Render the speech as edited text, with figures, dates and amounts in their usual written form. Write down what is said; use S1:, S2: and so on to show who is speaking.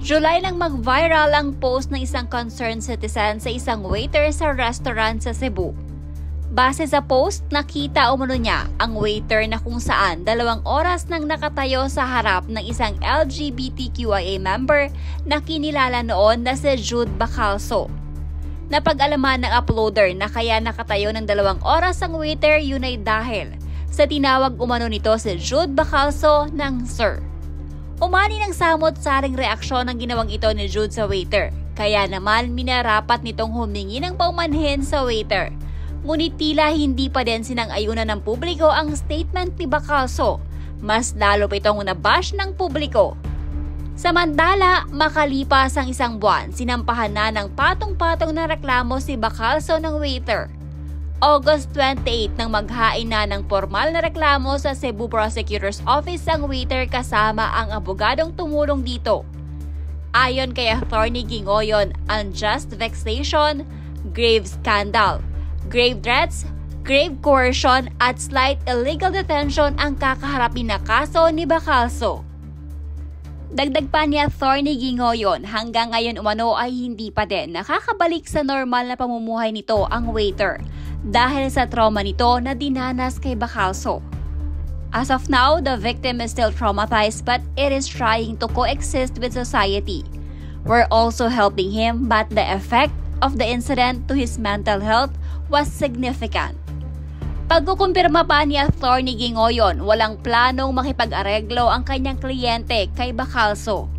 S1: July nang mag-viral ang post ng isang concerned citizen sa isang waiter sa restaurant sa Cebu. Base sa post, nakita umano niya ang waiter na kung saan 2 oras nang nakatayo sa harap ng isang LGBTQIA member na kinilala noon na si Jude Bacalso. Napag-alaman ng uploader na kaya nakatayo ng 2 oras ang waiter, yun ay dahil sa tinawag umano nito si Jude Bacalso ng Sir. Umani ng samot-saring reaksyon ang ginawang ito ni Jude sa waiter, kaya naman minarapat nitong humingi ng paumanhin sa waiter. Ngunit tila hindi pa din sinang-ayunan ng publiko ang statement ni Bacalso, mas lalo pa itong nabash ng publiko. Samantala, makalipas ang 1 buwan, sinampahan na ng patong-patong na reklamo si Bacalso ng waiter. August 28 nang maghain na ng formal na reklamo sa Cebu Prosecutor's Office ang waiter kasama ang abogadong tumulong dito. Ayon kay Attorney Gingoyon, unjust vexation, grave scandal, grave threats, grave coercion at slight illegal detention ang kakaharapin na kaso ni Bacalso. Dagdag pa ni Attorney Gingoyon, hanggang ngayon umano ay hindi pa din nakakabalik sa normal na pamumuhay nito ang waiter dahil sa trauma nito na dinanas kay Bacalso. As of now, the victim is still traumatized but it is trying to coexist with society. We're also helping him, but the effect of the incident to his mental health was significant. Pagkukumpirma pa ni Attorney Gingoyon, walang planong makipag-areglo ang kanyang kliyente kay Bacalso.